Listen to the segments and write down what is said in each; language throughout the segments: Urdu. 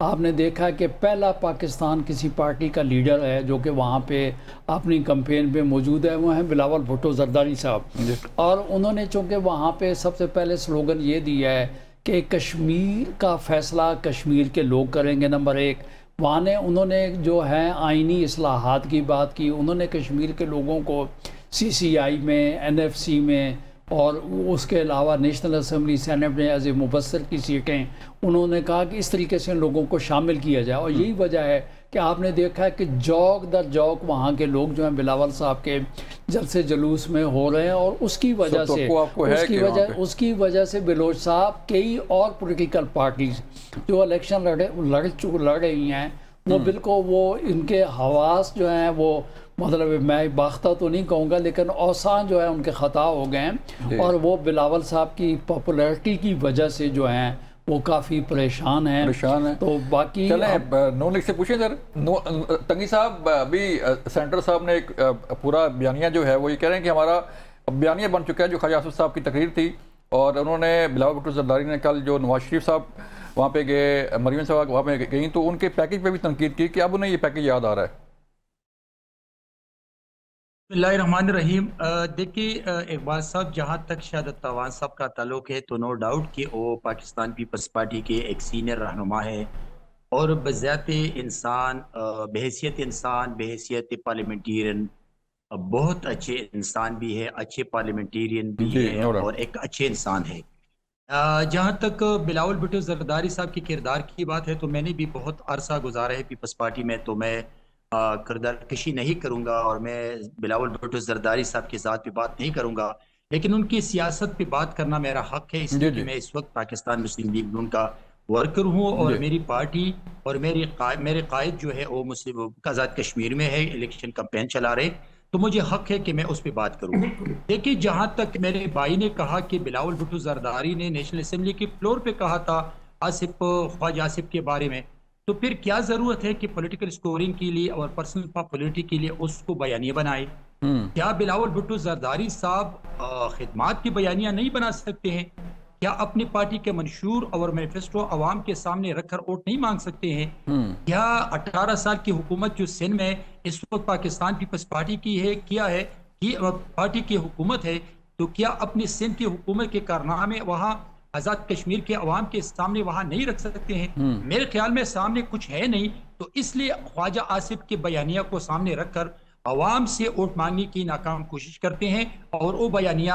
آپ نے دیکھا کہ پہلا پاکستان کسی پارٹی کا لیڈر ہے جو کہ وہاں پہ اپنی کمپین پہ موجود ہے، وہ ہیں بلاول بھٹو زرداری صاحب. اور انہوں نے چونکہ وہاں پہ سب سے پہلے سلوگن یہ دیا ہے کہ کشمیر کا فیصلہ کشمیر کے لوگ کریں گے، نمبر ایک. وہاں نے انہوں نے جو ہے آئینی اصلاحات کی بات کی، انہوں نے کشمیر کے لوگوں کو سی سی آئی میں، این ایف سی میں، اور اس کے علاوہ نیشنل اسمبلی سینٹ میں ایز اے مبصر کی سیٹیں، انہوں نے کہا کہ اس طریقے سے لوگوں کو شامل کیا جائے. اور یہی وجہ ہے کہ آپ نے دیکھا ہے کہ جوک در جوک وہاں کے لوگ جو ہیں بلاول صاحب کے جلسے جلوس میں ہو رہے ہیں. اور اس کی وجہ سے اس کی وجہ سے بلوچ صاحب کئی اور پولیٹیکل پارٹیز جو الیکشن لڑ رہی ہیں، وہ بالکل وہ ان کے حواس جو ہیں وہ مطلب میں باختہ تو نہیں کہوں گا لیکن اوسان جو ہے ان کے خطا ہو گئے ہیں. اور وہ بلاول صاحب کی پاپولیرٹی کی وجہ سے جو ہیں وہ کافی پریشان ہیں. تو باقی نون لیگ سے پوچھیں سر. تنگی صاحب، ابھی سینٹر صاحب نے ایک پورا بیانیہ جو ہے وہ یہ کہہ رہے ہیں کہ ہمارا بیانیہ بن چکا ہے جو خواجہ آصف صاحب کی تقریر تھی، اور انہوں نے بلاول بھٹو زرداری نے کل جو نواز شریف صاحب وہاں پہ گئے، مریم صاحب وہاں پہ گئیں تو ان کے پیکیج پہ بھی تنقید کی کہ اب انہیں یہ پیکیج یاد آ رہا ہے. بسم اللہ الرحمن الرحیم. دیکھیے اقبال صاحب، جہاں تک شہادت تاوان صاحب کا تعلق ہے تو نو ڈاؤٹ کہ وہ پاکستان پیپلز پارٹی کے ایک سینئر رہنما ہے، اور بذات انسان، بحیثیت پارلیمنٹیرین بہت اچھے انسان بھی ہے، اچھے پارلیمنٹیرین بھی ہے، اور ایک اچھے انسان ہے. جہاں تک بلاول بھٹو زرداری صاحب کی کردار کی بات ہے تو میں نے بھی بہت عرصہ گزارا ہے پیپلز پارٹی میں، تو میں کردار کشی نہیں کروں گا اور میں بلاول بھٹو زرداری صاحب کی ذات پہ بات نہیں کروں گا، لیکن ان کی سیاست پہ بات کرنا میرا حق ہے، اس لیے کہ میں اس وقت پاکستان مسلم لیگ نون کا ورکر ہوں، اور میری پارٹی اور میرے قائد جو ہے وہ مسلم آزاد کشمیر میں ہے، الیکشن کمپین چلا رہے، تو مجھے حق ہے کہ میں اس پہ بات کروں. دیکھیے، جہاں تک میرے بھائی نے کہا کہ بلاول بھٹو زرداری نے نیشنل اسمبلی کے فلور پہ کہا تھا خواجہ آصف کے بارے میں، تو پھر کیا ضرورت ہے کہ پولیٹیکل سکورنگ کے لیے اور پرسنل پاپولیرٹی کے لیے اس کو بیانیہ بنائے؟ کیا بلاول بھٹو زرداری صاحب خدمات کی بیانیہ نہیں بنا سکتے ہیں؟ کیا اپنی پارٹی کے منشور اور مینیفیسٹو عوام کے سامنے رکھ کر ووٹ نہیں مانگ سکتے ہیں؟ کیا 18 سال کی حکومت جو سندھ میں اس وقت پاکستان پیپلز پارٹی کی ہے، پارٹی کی حکومت ہے، تو کیا اپنی سندھ کی حکومت کے کارنامے وہاں آزاد کشمیر کے عوام کے سامنے وہاں نہیں رکھ سکتے ہیں؟ میرے خیال میں سامنے کچھ ہے نہیں، تو اس لیے خواجہ آصف کے بیانیہ کو سامنے رکھ کر عوام سے ووٹ مانگنے کی ناکام کوشش کرتے ہیں اور وہ بیانیہ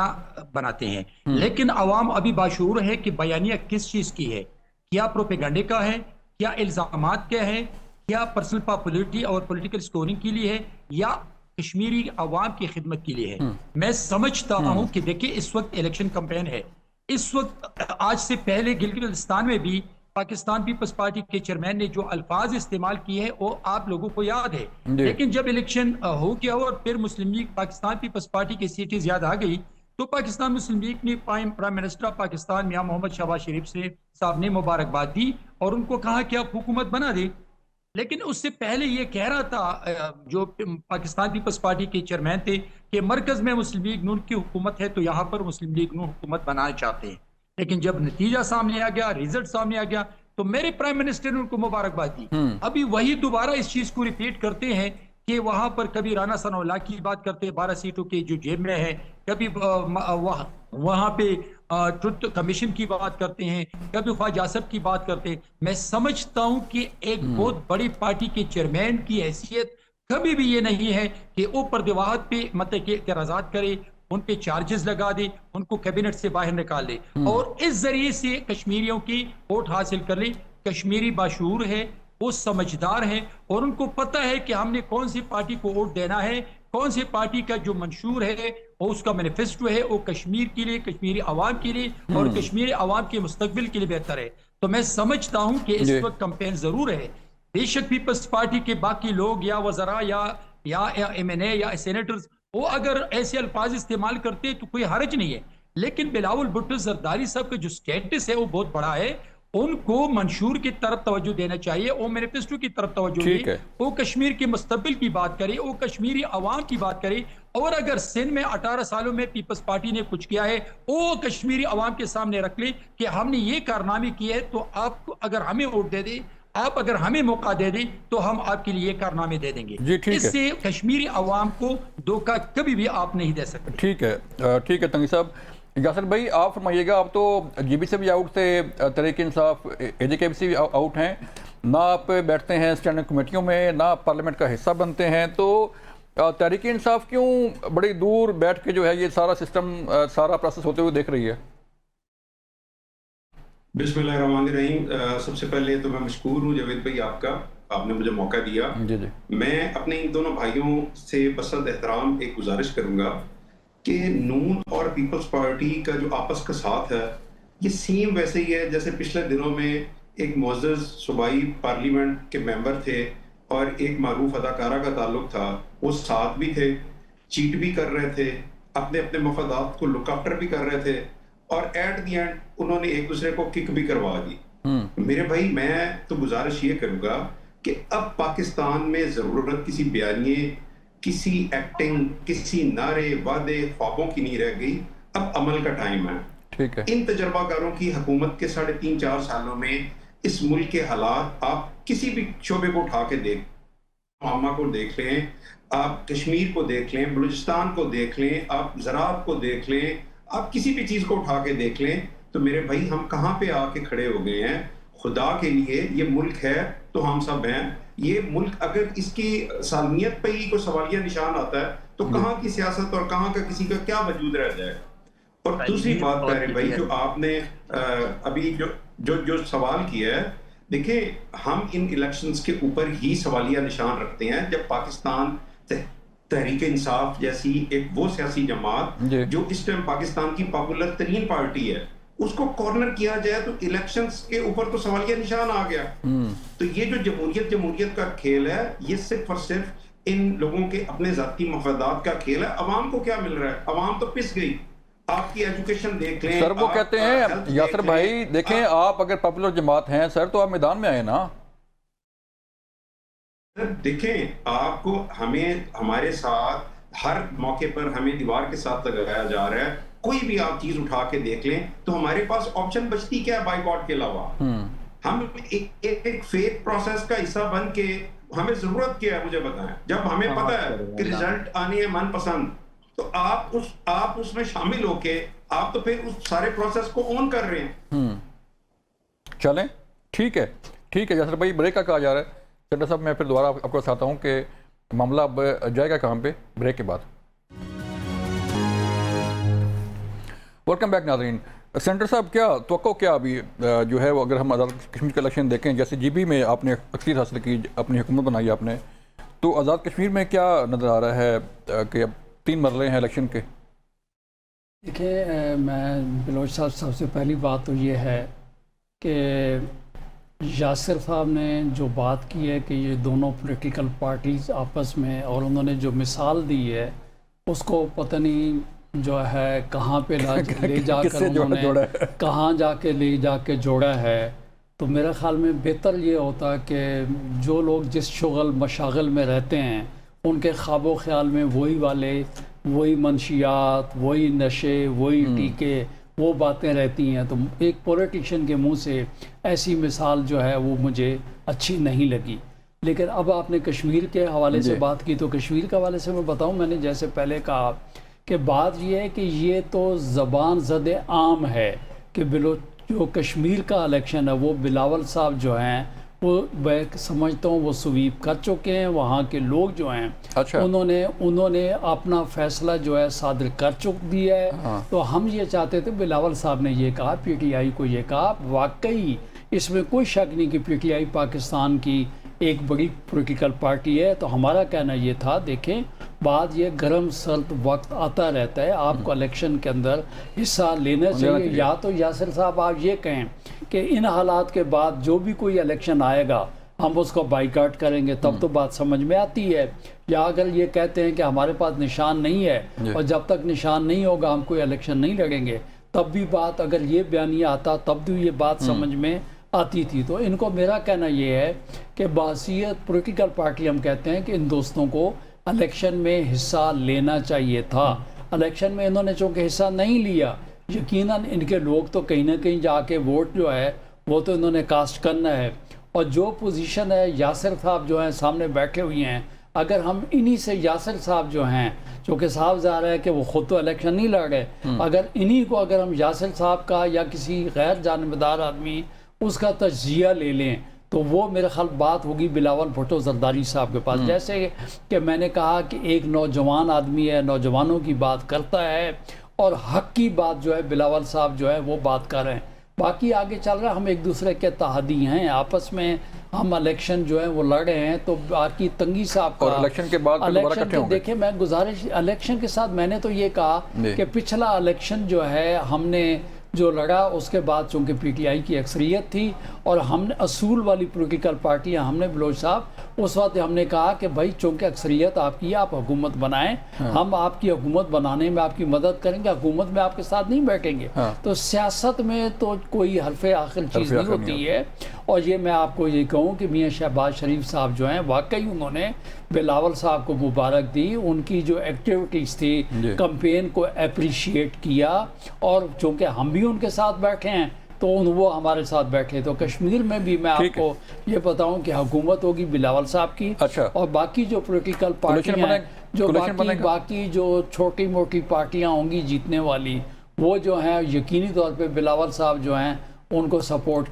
بناتے ہیں. لیکن عوام ابھی باشعور ہے کہ بیانیہ کس چیز کی ہے، کیا پروپیگنڈے کا ہے، کیا الزامات کے ہیں، کیا پرسنل پاپولیرٹی اور پولیٹیکل سکورنگ کے لیے ہے، یا کشمیری عوام کی خدمت کے لیے ہے. میں سمجھتا ہوں کہ دیکھیں اس وقت الیکشن کمپین ہے، اس وقت آج سے پہلے گلگت بلتستان میں بھی پاکستان پیپلز پارٹی کے چیئرمین نے جو الفاظ استعمال کیے ہیں وہ آپ لوگوں کو یاد ہے. لیکن جب الیکشن ہو گیا اور پھر مسلم لیگ پاکستان پیپلز پارٹی کی سیٹیں زیادہ آ گئی تو پاکستان مسلم لیگ نے پرائم منسٹر آف پاکستان میاں محمد شہباز شریف صاحب نے مبارکباد دی اور ان کو کہا کہ آپ حکومت بنا دیں. لیکن اس سے پہلے یہ کہہ رہا تھا جو پاکستان پیپلز پارٹی کے چیئرمین تھے کہ مرکز میں مسلم لیگ نون کی حکومت ہے تو یہاں پر مسلم لیگ نون حکومت بنانا چاہتے ہیں. لیکن جب نتیجہ سامنے آ گیا، ریزلٹ سامنے آ گیا، تو میرے پرائم منسٹر نے ان کو مبارکباد دی. ابھی وہی دوبارہ اس چیز کو ریپیٹ کرتے ہیں کہ وہاں پر کبھی رانا ثناء اللہ کی بات کرتے ہیں 12 سیٹوں کے جو جیب میں ہے، کبھی وہاں پہ ٹروتھ کمیشن کی بات کرتے ہیں، کبھی خواجہ آصف کی بات کرتے ہیں. میں سمجھتا ہوں کہ ایک بہت بڑی پارٹی کے چیئرمین کی حیثیت کبھی بھی یہ نہیں ہے کہ اوپر دیوات پہ مطلب کہ اعتراضات کرے، ان پہ چارجز لگا دے، ان کو کیبنٹ سے باہر نکال لے اور اس ذریعے سے کشمیریوں کی ووٹ حاصل کر لے. کشمیری باشعور ہے، وہ سمجھدار ہیں اور ان کو پتہ ہے کہ ہم نے کون سی پارٹی کو ووٹ دینا ہے، کون سی پارٹی کا جو منشور ہے اور اس کا مینیفیسٹو ہے وہ کشمیر کے لیے، کشمیری عوام کے لیے اور کشمیری عوام کے مستقبل کے لیے بہتر ہے. تو میں سمجھتا ہوں کہ اس وقت کمپین ضرور ہے. بے شک پیپلز پارٹی کے باقی لوگ یا وزراء یا ایم این اے یا سینیٹرز وہ اگر ایسے الفاظ استعمال کرتے تو کوئی حرج نہیں ہے، لیکن بلاول بھٹو زرداری صاحب کا جو سٹیٹس ہے وہ بہت بڑا ہے. ان کو منشور کی طرف توجہ دینا چاہیے، وہ مینیفیسٹو کی طرف توجہ دے، وہ کشمیر کے مستقبل کی بات کرے، وہ کشمیری عوام کی بات کرے. اور اگر سندھ میں 18 سالوں میں پیپلز پارٹی نے کچھ کیا ہے وہ کشمیری عوام کے سامنے رکھ لیں کہ ہم نے یہ کارنامے کیے ہیں، تو آپ اگر ہمیں ووٹ دے دیں، آپ اگر ہمیں موقع دے دیں تو ہم آپ کے لیے کارنامے دے دیں گے. جی ٹھیک ہے. اس سے کشمیری عوام کو دھوکہ کبھی بھی آپ نہیں دے سکتے. ٹھیک ہے ٹھیک ہے تنگی صاحب. یاسر بھائی آپ فرمائیے گا, آپ تو جی بی سے بھی آؤٹ تھے, تحریک انصاف اے جے کے سے بھی آؤٹ ہیں, نہ آپ بیٹھتے ہیں اسٹینڈنگ کمیٹیوں میں, نہ آپ پارلیمنٹ کا حصہ بنتے ہیں, تو تحریک انصاف کیوں بڑی دور بیٹھ کے جو ہے یہ سارا سسٹم سارا پروسیس ہوتے ہوئے دیکھ رہی ہے؟ بسم اللہ الرحمن الرحیم. سب سے پہلے تو میں مشکور ہوں جاوید بھائی آپ نے مجھے موقع دیا. جی جی. میں اپنے ان دونوں بھائیوں سے بسط احترام ایک گزارش کروں گا کہ نون اور پیپلز پارٹی کا جو آپس کا ساتھ ہے یہ سیم ویسے ہی ہے جیسے پچھلے دنوں میں ایک معزز صوبائی پارلیمنٹ کے ممبر تھے اور ایک معروف اداکارہ کا تعلق تھا, وہ ساتھ بھی تھے, چیٹ بھی کر رہے تھے, اپنے اپنے مفادات کو لک آفٹر بھی کر رہے تھے, اور ایٹ دی اینڈ انہوں نے ایک دوسرے کو کک بھی کروا دی. میرے بھائی میں تو گزارش یہ کروں گا کہ اب پاکستان میں ضرورت کسی بیانیے, کسی ایکٹنگ, کسی نعرے, وعدے, خوابوں کی نہیں رہ گئی. اب عمل کا ٹائم ہے. ٹھیک ہے. ان تجربہ کاروں کی حکومت کے 3.5-4 سالوں میں اس ملک کے حالات آپ کسی بھی شعبے کو اٹھا کے دیکھ, معامہ کو دیکھ لیں, آپ کشمیر کو دیکھ لیں, بلوچستان کو دیکھ لیں, آپ زراعت کو دیکھ لیں, آپ کسی بھی چیز کو اٹھا کے دیکھ لیں, تو میرے بھائی ہم کہاں پہ آ کے کھڑے ہو گئے ہیں. خدا کے لیے یہ ملک ہے تو ہم سب ہیں. یہ ملک اگر اس کی سالمیت پہ ہی کوئی سوالیہ نشان آتا ہے تو کہاں کی سیاست اور کہاں کا کسی کا کیا وجود رہ جائے. اور دوسری بات میرے بھائی جو آپ نے ابھی جو سوال کیا ہے, دیکھیں ہم ان الیکشنز کے اوپر ہی سوالیہ نشان رکھتے ہیں جب پاکستان تحریک انصاف جیسی ایک وہ سیاسی جماعت جو اس ٹائم پاکستان کی پاپولر ترین پارٹی ہے اس کو کارنر کیا جائے تو الیکشنز کے اوپر تو سوالیہ نشان آ گیا. تو یہ جو جمہوریت کا کھیل ہے یہ صرف اور صرف ان لوگوں کے اپنے ذاتی مفادات کا کھیل ہے. عوام کو کیا مل رہا ہے؟ عوام تو پس گئی. آپ کی ایجوکیشن دیکھ لیں. سر وہ کہتے ہیں یاسر بھائی دیکھیں آپ اگر پاپولر جماعت ہیں سر تو آپ میدان میں آئے نا. دیکھیں آپ کو ہمارے ساتھ ہر موقع پر ہمیں دیوار کے ساتھ لگایا جا رہا ہے. کوئی بھی آپ چیز اٹھا کے دیکھ لیں تو ہمارے پاس آپشن بچتی کیا ہے بائیکاٹ کے علاوہ؟ ہم ایک فیک پروسیس کا حصہ بن کے ہمیں ضرورت کیا ہے مجھے بتائیں. جب ہمیں پتہ ہے کہ ریزلٹ آنے ہیں من پسند تو آپ اس میں شامل ہو کے آپ تو پھر اس سارے پروسیس کو اون کر رہے ہیں. چلیں ٹھیک ہے یاسر بھائی بریک کا کہا جا رہا ہے. سینٹر صاحب میں پھر دوبارہ آپ کو بتاتا ہوں کہ معاملہ اب جائے گا کہاں پہ بریک کے بعد. ویلکم بیک ناظرین. سینٹر صاحب کیا توقع کیا ابھی جو ہے وہ اگر ہم آزاد کشمیر کا الیکشن دیکھیں جیسے جی بی میں آپ نے اکثریت حاصل کی, اپنی حکومت بنائی آپ نے, تو آزاد کشمیر میں کیا نظر آ رہا ہے کہ اب 3 مرحلے ہیں الیکشن کے؟ دیکھیں میں بلوچ صاحب سب سے پہلی بات تو یہ ہے کہ یاسر صاحب نے جو بات کی ہے کہ یہ دونوں پولیٹیکل پارٹیز آپس میں, اور انہوں نے جو مثال دی ہے اس کو پتہ نہیں جو ہے کہاں پہ لے جا کر انہوں نے کہاں جا کے جوڑا ہے. تو میرے خیال میں بہتر یہ ہوتا کہ جو لوگ جس شغل مشاغل میں رہتے ہیں ان کے خواب و خیال میں وہی منشیات, وہی نشے, وہی ٹیکے, وہ باتیں رہتی ہیں. تو ایک پولیٹیشین کے منہ سے ایسی مثال جو ہے وہ مجھے اچھی نہیں لگی. لیکن اب آپ نے کشمیر کے حوالے سے بات کی تو کشمیر کے حوالے سے میں بتاؤں, میں نے جیسے پہلے کہا کہ بات یہ ہے کہ یہ تو زبان زد عام ہے کہ جو کشمیر کا الیکشن ہے وہ بلاول صاحب جو ہیں وہ میں سمجھتا ہوں وہ سویپ کر چکے ہیں. وہاں کے لوگ جو ہیں انہوں نے اپنا فیصلہ جو ہے صادر کر دیا ہے. تو ہم یہ چاہتے تھے, بلاول صاحب نے یہ کہا, پی ٹی آئی کو یہ کہا, واقعی اس میں کوئی شک نہیں کہ پی ٹی آئی پاکستان کی ایک بڑی پولیٹیکل پارٹی ہے. تو ہمارا کہنا یہ تھا دیکھیں بات یہ گرم سرد وقت آتا رہتا ہے, آپ کو الیکشن کے اندر حصہ لینا چاہیے. یا تو یاسر صاحب آپ یہ کہیں کہ ان حالات کے بعد جو بھی کوئی الیکشن آئے گا ہم اس کو بائیکاٹ کریں گے, تب تو بات سمجھ میں آتی ہے. یا اگر یہ کہتے ہیں کہ ہمارے پاس نشان نہیں ہے اور جب تک نشان نہیں ہوگا ہم کوئی الیکشن نہیں لڑیں گے, تب بھی بات, اگر یہ بیانیہ آتا تب بھی یہ بات سمجھ میں آتی تھی. تو ان کو میرا کہنا یہ ہے کہ بحیثیت پولیٹیکل پارٹی ہم کہتے ہیں کہ ان دوستوں کو الیکشن میں حصہ لینا چاہیے تھا. الیکشن میں انہوں نے چونکہ حصہ نہیں لیا, یقیناً ان کے لوگ تو کہیں نہ کہیں جا کے ووٹ جو ہے وہ تو انہوں نے کاسٹ کرنا ہے, اور جو پوزیشن ہے یاسر صاحب جو ہیں سامنے بیٹھے ہوئی ہیں، اگر ہم انہی سے یاسر صاحب جو ہیں، چونکہ صاحب ظاہر ہے کہ وہ خود تو الیکشن نہیں لڑ رہے، اگر انہی کو اگر ہم یاسر صاحب کا یا کسی غیر جانبدار آدمی اس کا تجزیہ لے لیں تو وہ میرے خیال بات ہوگی بلاول بھٹو زرداری صاحب کے پاس. جیسے کہ میں نے کہا کہ ایک نوجوان آدمی ہے، نوجوانوں کی بات کرتا ہے اور حق کی بات جو ہے بلاول صاحب جو ہے وہ بات کر رہے ہیں. باقی آگے چل رہا ہے، ہم ایک دوسرے کے تحادی ہیں، آپس میں ہم الیکشن جو ہے وہ لڑ رہے ہیں. تو باقی تنگی صاحب کا اور الیکشن کے بعد دوبارہ اکٹھے ہوں گے. دیکھیں میں گزارش الیکشن کے ساتھ میں نے تو یہ کہا کہ پچھلا الیکشن جو ہے ہم نے جو لڑا اس کے بعد چونکہ پی ٹی آئی کی اکثریت تھی اور ہم نے اصول والی پولیٹیکل پارٹیاں ہم نے بلوچ صاحب اس وقت ہم نے کہا کہ بھائی چونکہ اکثریت آپ کی، آپ حکومت بنائیں، ہم آپ کی حکومت بنانے میں آپ کی مدد کریں گے، حکومت میں آپ کے ساتھ نہیں بیٹھیں گے. تو سیاست میں تو کوئی حرف آخر چیز نہیں ہوتی ہے. اور یہ میں آپ کو یہ کہوں کہ میاں شہباز شریف صاحب جو ہیں واقعی انہوں نے بلاول صاحب کو مبارک دی، ان کی جو ایکٹیویٹیز تھی کمپین کو اپریشیٹ کیا، اور چونکہ ہم بھی ان کے ساتھ بیٹھے ہیں تو وہ ہمارے ساتھ بیٹھے. تو کشمیر میں بھی میں آپ کو یہ بتاؤں کہ حکومت ہوگی بلاول صاحب کی، اور باقی جو پولیٹیکل پارٹیاں ہیں، جو باقی جو چھوٹی موٹی پارٹیاں ہوں گی جیتنے والی، وہ جو ہیں یقینی طور پہ بلاول صاحب جو ہیں ان کو سپورٹ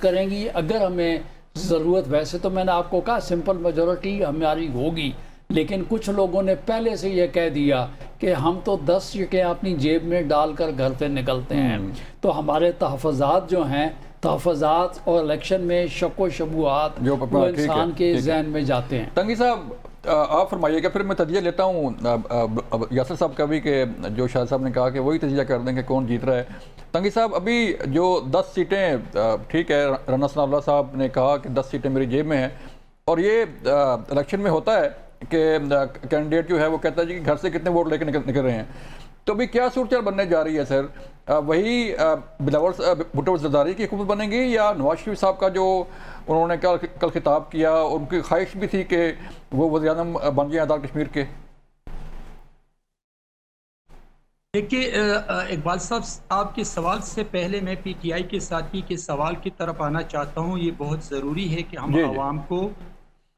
کریں گی. اگر ہمیں ضرورت، ویسے تو میں نے آپ کو کہا سمپل میجورٹی ہماری ہوگی، لیکن کچھ لوگوں نے پہلے سے یہ کہہ دیا کہ ہم تو 10 سیٹیں اپنی جیب میں ڈال کر گھر سے نکلتے ہیں. تو ہمارے تحفظات جو ہیں، تحفظات اور الیکشن میں شک و شبہات وہ انسان کے ذہن میں جاتے ہیں. تنگی صاحب آپ فرمائیے گا، پھر میں تجزیہ لیتا ہوں یاسر صاحب کا بھی، کہ جو شاہ صاحب نے کہا کہ وہی تجزیہ کر دیں کہ کون جیت رہا ہے. تنگی صاحب ابھی جو 10 سیٹیں، ٹھیک ہے رانا ثناء اللہ صاحب نے کہا کہ 10 سیٹیں میری جیب میں ہیں، اور یہ الیکشن میں ہوتا ہے کہ کینڈیڈیٹ جو ہے وہ کہتا ہے جی کہ گھر سے کتنے ووٹ لے کے نکل رہے ہیں. تو ابھی کیا صورتحال بننے جا رہی ہے سر؟ وہی بلاول بھٹو زرداری کی حکومت بنے گی، یا نواز شریف صاحب کا جو انہوں نے کل خطاب کیا، ان کی خواہش بھی تھی کہ وہ وزیر اعظم بن جائیں آزاد کشمیر کے؟ دیکھیے اقبال صاحب، آپ کے سوال سے پہلے میں پی ٹی آئی کے ساتھی کے سوال کی طرف آنا چاہتا ہوں. یہ بہت ضروری ہے کہ ہم عوام کو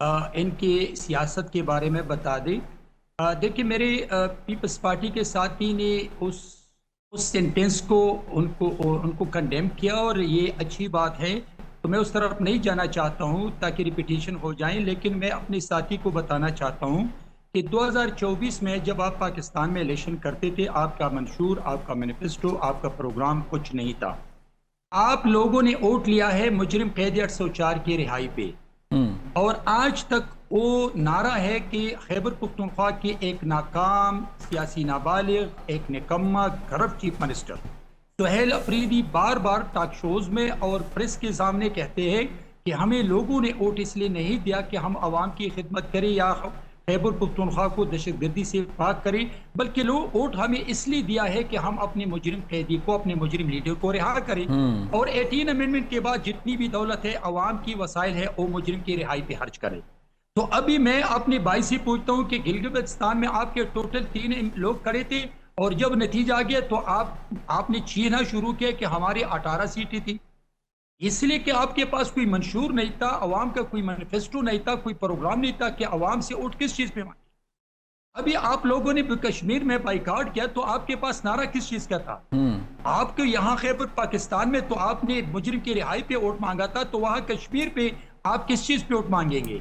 ان کے سیاست کے بارے میں بتا دیں. دیکھیے میرے پیپلز پارٹی کے ساتھی نے اس سینٹنس کو ان کو کنڈیم کیا، اور یہ اچھی بات ہے، تو میں اس طرف نہیں جانا چاہتا ہوں تاکہ ریپیٹیشن ہو جائیں. لیکن میں اپنے ساتھی کو بتانا چاہتا ہوں کہ 2024 میں جب آپ پاکستان میں الیکشن کرتے تھے، آپ کا منشور، آپ کا مینیفیسٹو، آپ کا پروگرام کچھ نہیں تھا. آپ لوگوں نے ووٹ لیا ہے مجرم قید 804 کی رہائی پہ، اور آج تک وہ نعرہ ہے کہ خیبر پختونخوا کے ایک ناکام سیاسی نابالغ، ایک نکما corrupt chief minister Sohail Afridi بار بار ٹاک شوز میں اور پریس کے سامنے کہتے ہیں کہ ہمیں لوگوں نے ووٹ اس لیے نہیں دیا کہ ہم عوام کی خدمت کریں یا خیبر پختونخوا کو دہشت گردی سے پاک کریں، بلکہ لوگ ووٹ ہمیں اس لیے دیا ہے کہ ہم اپنے مجرم قیدی کو، اپنے مجرم لیڈر کو رہا کریں. اور 18 امینڈمنٹ کے بعد جتنی بھی دولت ہے، عوام کی وسائل ہے، وہ مجرم کی رہائی پہ خرچ کریں. تو ابھی میں اپنے بھائی سے پوچھتا ہوں کہ گلگت بلتستان میں آپ کے ٹوٹل 3 لوگ کھڑے تھے، اور جب نتیجہ آ گیا تو آپ نے چھیننا شروع کیا کہ ہمارے 18 سیٹیں تھی. اس لیے کہ آپ کے پاس کوئی منشور نہیں تھا، عوام کا کوئی مینیفیسٹو نہیں تھا، کوئی پروگرام نہیں تھا کہ عوام سے ووٹ کس چیز پہ مانگے. ابھی آپ لوگوں نے کشمیر میں بائیکاٹ کیا تو آپ کے پاس نعرہ کس چیز کا تھا؟ آپ کو یہاں خیبر پاکستان میں تو آپ نے مجرم کی رہائی پہ ووٹ مانگا تھا، تو وہاں کشمیر پہ آپ کس چیز پہ ووٹ مانگیں گے؟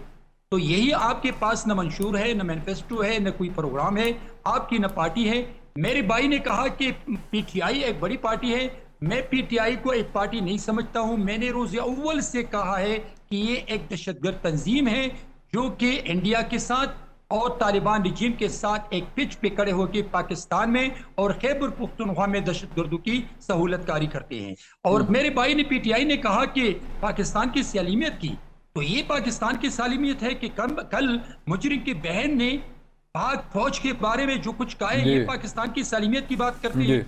تو یہی آپ کے پاس نہ منشور ہے، نہ مینیفیسٹو ہے، نہ کوئی پروگرام ہے، آپ کی نہ پارٹی ہے. میرے بھائی نے کہا کہ پی ٹی آئی ایک بڑی پارٹی ہے. میں پی ٹی آئی کو ایک پارٹی نہیں سمجھتا ہوں. میں نے روز اول سے کہا ہے کہ یہ ایک دہشت گرد تنظیم ہے جو کہ انڈیا کے ساتھ اور طالبان رجیم کے ساتھ ایک پچ پہ کھڑے ہو کے پاکستان میں اور خیبر پختونخوا میں دہشت گردوں کی سہولت کاری کرتے ہیں. اور میرے بھائی نے پی ٹی آئی نے کہا کہ پاکستان کی سالمیت کی، تو یہ پاکستان کی سالمیت ہے کہ کل مجرم کی بہن نے پاک فوج کے بارے میں جو کچھ کہا ہے، یہ پاکستان کی سالمیت کی بات کرتے ہیں.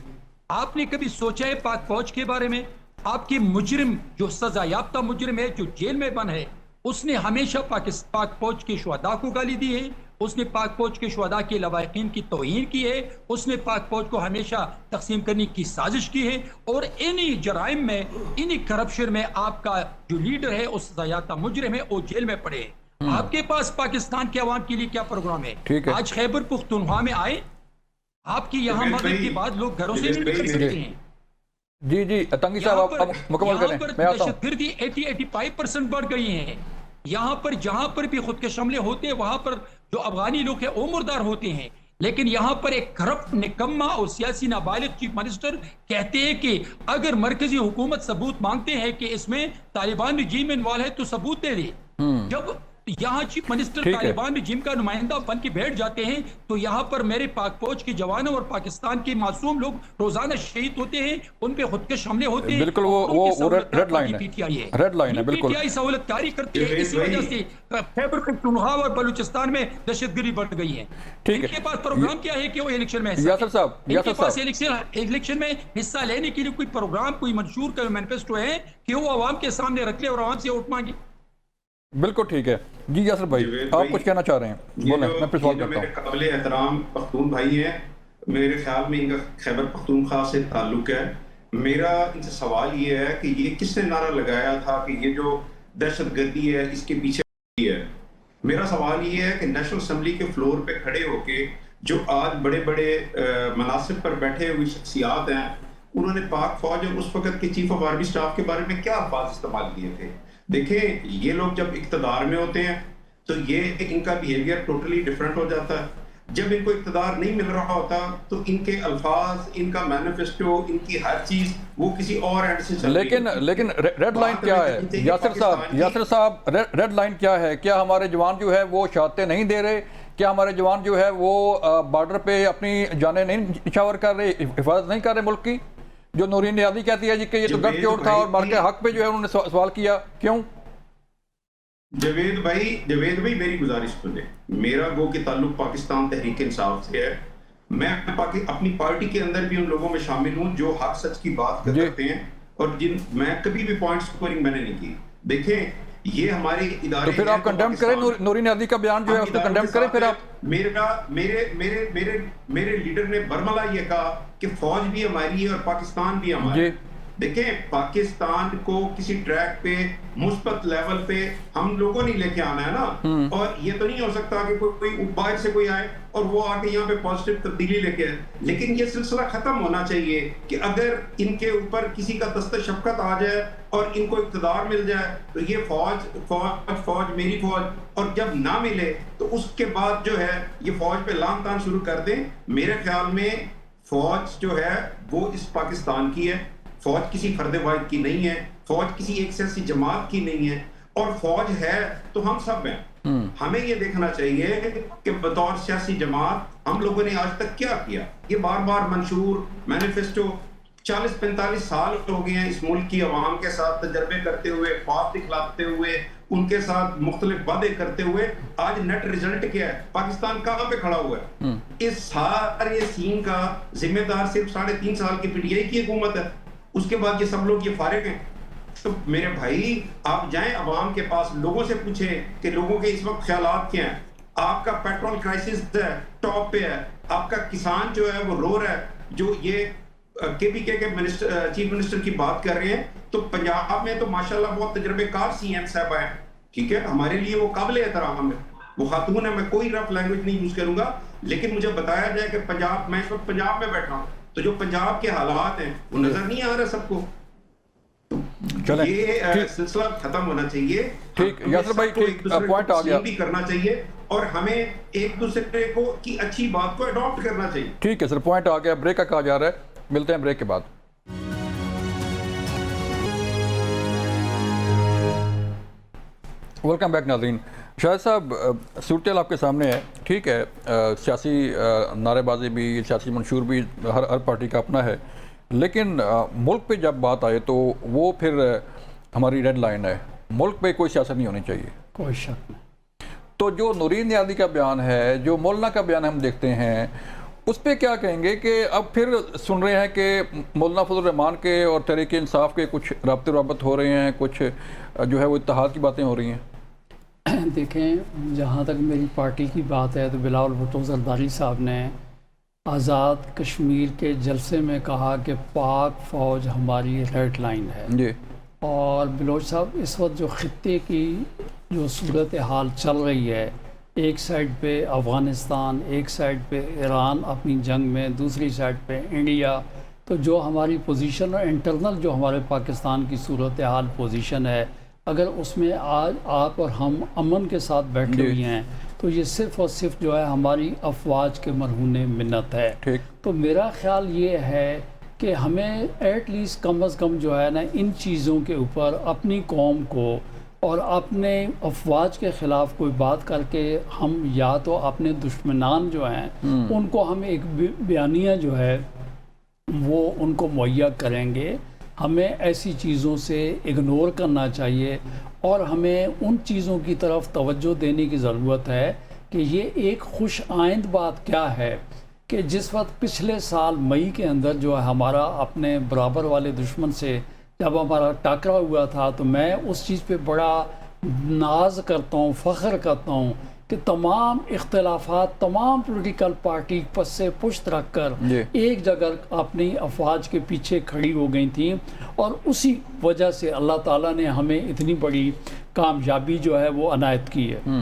آپ نے کبھی سوچا ہے پاک فوج کے بارے میں؟ آپ کے مجرم جو سزا یافتہ مجرم ہے، جو جیل میں بند ہے، اس نے ہمیشہ پاک فوج کے شہداء کو گالی دی ہے، اس نے پاک فوج کے شہداء کے لواحقین کی توہین کی ہے، اس نے پاک فوج کو ہمیشہ تقسیم کرنے کی سازش کی ہے، اور انہی جرائم میں، انہی کرپشن میں آپ کا جو لیڈر ہے، اس سزا یافتہ مجرم ہے، وہ جیل میں پڑے ہیں۔ آپ کے پاس پاکستان کے عوام کے لیے کیا پروگرام ہے؟ آج خیبر پختونخوا میں آئے، آپ کی یہاں مغرب کے بعد لوگ گھروں سے نہیں نکل سکتے ہیں۔ جی تنگی صاحب آپ مکمل کریں، میں آتا ہوں۔ دہشت گردی 85% بڑھ گئی ہیں یہاں پر، جہاں پر بھی خودکش حملے ہوتے ہیں وہاں پر جو افغانی لوگ ہیں وہ مردار ہوتے ہیں، لیکن یہاں پر ایک کرپٹ نکما اور سیاسی نابالغ چیف منسٹر کہتے ہیں کہ اگر مرکزی حکومت ثبوت مانگتے ہیں کہ اس میں طالبان رجیم انوالو ہے تو ثبوت دے دے۔ جب یہاں چیف منسٹر طالبان رجیم کا نمائندہ بن کے بیٹھ جاتے ہیں تو یہاں پر میرے پاک فوج کے جوانوں اور پاکستان کے معصوم لوگ روزانہ شہید ہوتے ہیں، ان پہ خودکش حملے ہوتے ہیں۔ بالکل وہ ریڈ لائن ہے، ریڈ لائن ہے، بالکل پی ٹی آئی سہولت کاری کرتی ہے، اسی وجہ سے خیبر پختونخوا اور بلوچستان میں دہشت گردی بڑھ گئی ہے۔ ان کے پاس پروگرام کیا ہے کہ وہ الیکشن میں الیکشن میں حصہ لینے کے لیے کوئی پروگرام، کوئی منشور کا مینیفیسٹو ہے کہ وہ عوام کے سامنے رکھ لے اور عوام سے ووٹ مانگے؟ بالکل ٹھیک ہے۔ جی یاسر بھائی آپ کچھ کہنا چاہ رہے ہیں، بولیں، میں پھر سوال کرتا ہوں۔ میرے قابل احترام پختون بھائی ہیں، میرے خیال میں ان کا خیبر پختونخوا سے تعلق ہے۔ میرا ان سے سوال یہ ہے کہ یہ کس نے نعرہ لگایا تھا کہ یہ جو دہشت گردی ہے اس کے پیچھے ہے؟ میرا سوال یہ ہے کہ نیشنل اسمبلی کے فلور پہ کھڑے ہو کے جو آج بڑے بڑے مناصب پر بیٹھے ہوئے شخصیات ہیں، انہوں نے پاک فوج اور اس وقت کے چیف آف آرمی سٹاف کے بارے میں کیا الفاظ استعمال کیے تھے؟ دیکھیں یہ لوگ جب اقتدار میں ہوتے ہیں تو یہ ان کا بیہیویئر ٹوٹلی ڈیفرنٹ ہو جاتا ہے، جب ان کو اقتدار نہیں مل رہا ہوتا تو ان کے الفاظ، ان کا مینیفیسٹو، ان کی ہر چیز وہ کسی اور اینڈ سے چل رہی ہے۔ لیکن ریڈ لائن کیا ہے یاسر صاحب، ریڈ لائن کیا ہے؟ کیا ہمارے جوان جو ہے وہ شہادتیں نہیں دے رہے؟ کیا ہمارے جوان جو ہے وہ بارڈر پہ اپنی جانیں نہیں نچھاور کر رہے، حفاظت نہیں کر رہے ملک کی؟ جو نورین نیازی کہتی ہے جی کہ یہ تو گٹ جوڑ تھا اور ملک کے حق پہ جو ہے انہوں نے سوال کیا، کیوں؟ جاوید بھائی میری گزارش سنیں، میرا گو کہ تعلق پاکستان تحریک انصاف سے ہے، میں اپنی پارٹی کے اندر بھی ان لوگوں میں شامل ہوں جو حق سچ کی بات کرتے ہیں، اور میں کبھی بھی پوائنٹ سکورنگ میں نے نہیں کی۔ دیکھیں یہ ہمارے ادارے، تو پھر آپ کنڈیم کریں نورین نیازی کا بیان جو ہے اس کو کنڈیم کریں۔ پھر آپ میرے لیڈر نے برملا یہ کہا کہ فوج بھی ہماری ہے اور پاکستان بھی ہماری ہے۔ دیکھیں پاکستان کو کسی ٹریک پہ مثبت لیول پہ ہم لوگوں نے لے کے آنا ہے نا، اور یہ تو نہیں ہو سکتا کہ کوئی باہر سے کوئی آئے اور وہ آ کے یہاں پہ پازیٹیو تبدیلی لے کے آئے۔ لیکن یہ سلسلہ ختم ہونا چاہیے کہ اگر ان کے اوپر کسی کا دست شفقت آ جائے اور ان کو اقتدار مل جائے تو یہ فوج میری فوج، اور جب نہ ملے تو اس کے بعد جو ہے یہ فوج پہ لان تان شروع کر دیں۔ میرے خیال میں فوج جو ہے وہ اس پاکستان کی ہے، فوج کسی فرد واحد کی نہیں ہے، فوج کسی ایک سیاسی جماعت کی نہیں ہے، اور فوج ہے تو ہم سب ہیں۔ ہمیں یہ دیکھنا چاہیے کہ بطور سیاسی جماعت ہم لوگوں نے آج تک کیا کیا۔ یہ بار بار منشور، مینیفیسٹو، 40-45 سال ہو گئے ہیں اس ملک کی عوام کے ساتھ تجربے کرتے ہوئے، خواب دکھلاتے ہوئے، ان کے ساتھ مختلف وعدے کرتے ہوئے، آج نیٹ ریزلٹ کیا ہے؟ پاکستان کہاں پہ کھڑا ہوا ہے؟ اس سارے سین کا ذمہ دار صرف 3.5 سال کی پی ٹی آئی کی حکومت ہے، اس کے بعد یہ سب لوگ یہ فارغ ہیں۔ تو میرے بھائی آپ جائیں عوام کے پاس، لوگوں سے پوچھیں کہ لوگوں کے اس وقت خیالات کیا ہیں۔ آپ کا پیٹرول کرائسس ہے، ٹاپ پہ ہے، آپ کا کسان جو ہے وہ رو رہا ہے۔ جو یہ کے پی کے چیف منسٹر کی بات کر رہے ہیں تو پنجاب میں تو ماشاءاللہ بہت تجربے کار سی ایم صاحب ہیں، ٹھیک ہے، ہمارے لیے وہ قابل احترام ہے، وہ خاتون ہے، میں کوئی رف لینگویج نہیں یوز کروں گا، لیکن مجھے بتایا جائے کہ پنجاب، میں اس وقت پنجاب میں بیٹھا ہوں تو جو پنجاب کے حالات ہیں وہ نظر نہیں آ رہا سب کو۔ یہ سلسلہ ختم ہونا چاہیے، ٹھیک یاسر بھائی پوائنٹ آ گیا، بھی کرنا چاہیے اور ہمیں ایک دوسرے کو کی اچھی بات کو اڈاپٹ کرنا چاہیے۔ ٹھیک ہے سر، پوائنٹ آ گیا، بریک کا کہا جا رہا ہے، ملتے ہیں بریک کے بعد۔ ویلکم بیک ناظرین۔ شاہد صاحب صورتحال آپ کے سامنے ہے، ٹھیک ہے، سیاسی نعرے بازی بھی، سیاسی منشور بھی ہر پارٹی کا اپنا ہے، لیکن ملک پہ جب بات آئے تو وہ پھر ہماری ریڈ لائن ہے، ملک پہ کوئی سیاست نہیں ہونی چاہیے، کوئی شک نہیں۔ تو جو نورین نیازی کا بیان ہے، جو مولانا کا بیان ہم دیکھتے ہیں، اس پہ کیا کہیں گے کہ اب پھر سن رہے ہیں کہ مولانا فضل الرحمان کے اور تحریک انصاف کے کچھ رابطے رابط ہو رہے ہیں، کچھ جو ہے وہ اتحاد کی باتیں ہو رہی ہیں؟ دیکھیں جہاں تک میری پارٹی کی بات ہے تو بلاول بھٹو زرداری صاحب نے آزاد کشمیر کے جلسے میں کہا کہ پاک فوج ہماری ریڈ لائن ہے جی اور بلوچ صاحب اس وقت جو خطے کی جو صورتحال چل رہی ہے ایک سائڈ پہ افغانستان ایک سائڈ پہ ایران اپنی جنگ میں دوسری سائڈ پہ انڈیا تو جو ہماری پوزیشن اور انٹرنل جو ہمارے پاکستان کی صورتحال پوزیشن ہے اگر اس میں آج آپ اور ہم امن کے ساتھ بیٹھے ہوئے ہیں تو یہ صرف اور صرف جو ہے ہماری افواج کے مرہون منت ہے تو میرا خیال یہ ہے کہ ہمیں ایٹ لیسٹ کم از کم جو ہے نا ان چیزوں کے اوپر اپنی قوم کو اور اپنے افواج کے خلاف کوئی بات کر کے ہم یا تو اپنے دشمنان جو ہیں ان کو ہم ایک بیانیہ جو ہے وہ ان کو مہیا کریں گے. ہمیں ایسی چیزوں سے اگنور کرنا چاہیے اور ہمیں ان چیزوں کی طرف توجہ دینے کی ضرورت ہے کہ یہ ایک خوش آئند بات کیا ہے کہ جس وقت پچھلے سال مئی کے اندر جو ہے ہمارا اپنے برابر والے دشمن سے جب ہمارا ٹاکرا ہوا تھا تو میں اس چیز پہ بڑا ناز کرتا ہوں فخر کرتا ہوں کہ تمام اختلافات تمام پولیٹیکل پارٹی پس سے پشت رکھ کر ایک جگہ اپنی افواج کے پیچھے کھڑی ہو گئی تھیں اور اسی وجہ سے اللہ تعالیٰ نے ہمیں اتنی بڑی کامیابی جو ہے وہ عنایت کی ہے.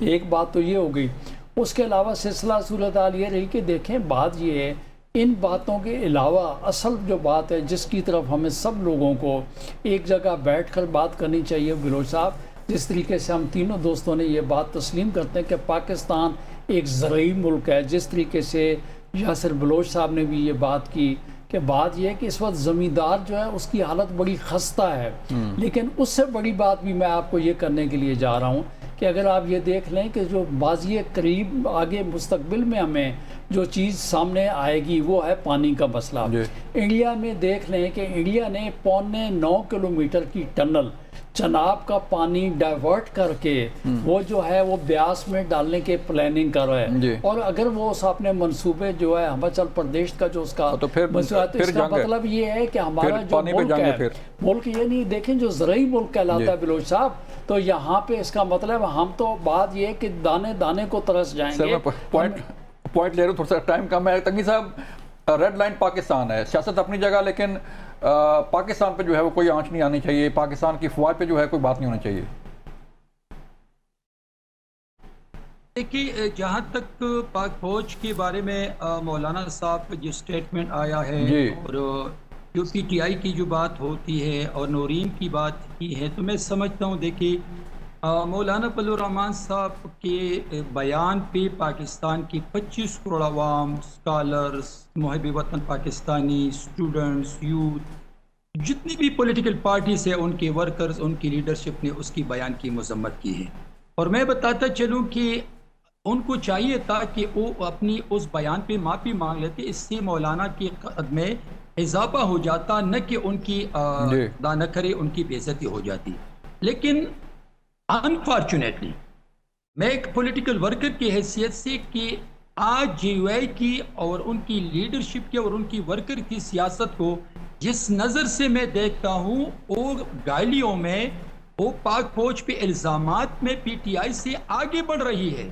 ایک بات تو یہ ہو گئی. اس کے علاوہ سلسلہ صورتحال یہ رہی کہ دیکھیں بات یہ ہے ان باتوں کے علاوہ اصل جو بات ہے جس کی طرف ہمیں سب لوگوں کو ایک جگہ بیٹھ کر بات کرنی چاہیے بلوچ صاحب جس طریقے سے ہم تینوں دوستوں نے یہ بات تسلیم کرتے ہیں کہ پاکستان ایک زرعی ملک ہے جس طریقے سے یاسر بلوچ صاحب نے بھی یہ بات کی کہ بات یہ ہے کہ اس وقت زمیندار جو ہے اس کی حالت بڑی خستہ ہے لیکن اس سے بڑی بات بھی میں آپ کو یہ کرنے کے لیے جا رہا ہوں کہ اگر آپ یہ دیکھ لیں کہ جو ماضی قریب آگے مستقبل میں ہمیں جو چیز سامنے آئے گی وہ ہے پانی کا مسئلہ. انڈیا میں دیکھ لیں کہ انڈیا نے 9.25 کلومیٹر کی ٹنل چناب کا پانی ڈائیورٹ کر کے وہ جو ہے وہ بیاس میں ڈالنے کے پلاننگ کر رہا ہے اور اگر وہ اس اپنے منصوبے جو ہے ہماچل پردیش کا جو اس کا مسئلہ ہے تو اس کا مطلب یہ ہے کہ ہمارا جو ملک ہے ملک یہ نہیں دیکھیں جو زرعی ملک کہلاتا ہے بلوچ صاحب تو یہاں پہ اس کا مطلب ہم تو بات یہ ہے کہ دانے دانے کو ترس جائیں گے. پوائنٹ لے رہا ہوں تھوڑا سا ٹائم کم ہے. تنگی صاحب ریڈ لائن پاکستان ہے سیاست اپنی جگہ لیکن پاکستان پہ جو ہے وہ کوئی آنچ نہیں آنی چاہیے پاکستان کی فوج پہ جو ہے کوئی بات نہیں ہونی چاہیے. دیکھیے جہاں تک پاک فوج کے بارے میں مولانا صاحب کا جو سٹیٹمنٹ آیا ہے اور جو پی ٹی آئی کی جو بات ہوتی ہے اور نورین کی بات کی ہے تو میں سمجھتا ہوں دیکھیے مولانا فضل الرحمان صاحب کے بیان پہ پاکستان کی 25 کروڑ عوام اسکالرس محب وطن پاکستانی اسٹوڈنٹس یوتھ جتنی بھی پولیٹیکل پارٹیز ہیں ان کے ورکرز ان کی لیڈرشپ نے اس کی بیان کی مذمت کی ہے اور میں بتاتا چلوں کہ ان کو چاہیے تھا کہ وہ اپنی اس بیان پہ معافی مانگ لیتے اس سے مولانا کے قد میں اضافہ ہو جاتا نہ کہ ان کی نہ کرے ان کی بے عزتی ہو جاتی. لیکن انفارچونیٹلی میں ایک پولیٹیکل ورکر کی حیثیت سے کہ آج جے یو آئی کی اور ان کی لیڈرشپ کی اور ان کی ورکر کی سیاست کو جس نظر سے میں دیکھتا ہوں اور گالیوں میں وہ پاک فوج پہ الزامات میں پی ٹی آئی سے آگے بڑھ رہی ہے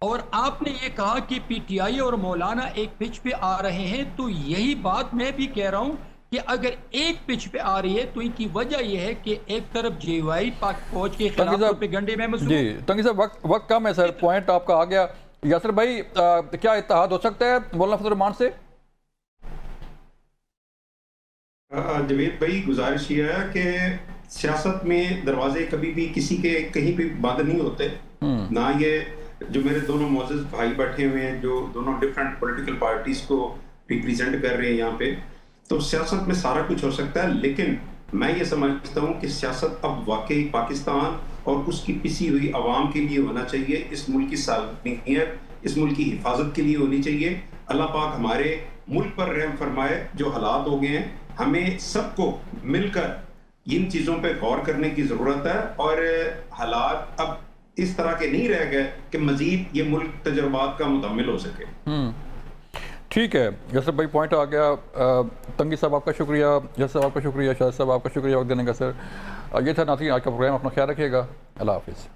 اور آپ نے یہ کہا کہ پی ٹی آئی اور مولانا ایک پچ پہ آ رہے ہیں تو یہی بات میں بھی کہہ رہا ہوں کہ اگر ایک پچ پہ آ رہی ہے تو ان کی وجہ یہ ہے کہ ایک طرف جے یو آئی پاک فوج کے خلاف پروپیگنڈے میں مصروف. جی تنگی صاحب وقت کم ہے سر پوائنٹ آپ کا آ گیا. یاسر بھائی کیا اتحاد ہو سکتا ہے مولانا فضل الرحمان سے؟ جوید بھائی گزارش یہ ہے کہ سیاست میں دروازے کبھی بھی کسی کے کہیں پہ بند نہیں ہوتے نہ یہ جو میرے دونوں معزز بھائی بیٹھے ہوئے ہیں جو دونوں ڈفرینٹ پولیٹیکل پارٹیز کو ریپریزنٹ کر رہے ہیں یہاں پہ تو سیاست میں سارا کچھ ہو سکتا ہے لیکن میں یہ سمجھتا ہوں کہ سیاست اب واقعی پاکستان اور اس کی پسی ہوئی عوام کے لیے ہونا چاہیے اس ملک کی سالمیت اس ملک کی حفاظت کے لیے ہونی چاہیے. اللہ پاک ہمارے ملک پر رحم فرمائے جو حالات ہو گئے ہیں ہمیں سب کو مل کر ان چیزوں پہ غور کرنے کی ضرورت ہے اور حالات اب اس طرح کے نہیں رہ گئے کہ مزید یہ ملک تجربات کا متحمل ہو سکے. ٹھیک ہے یاسر بھائی پوائنٹ آ گیا. تنگی صاحب آپ کا شکریہ یاسر صاحب آپ کا شکریہ شاہد صاحب آپ کا شکریہ وقت دینے کا سر. یہ تھا ناظرین آج کا پروگرام اپنا خیال رکھیے گا. اللہ حافظ.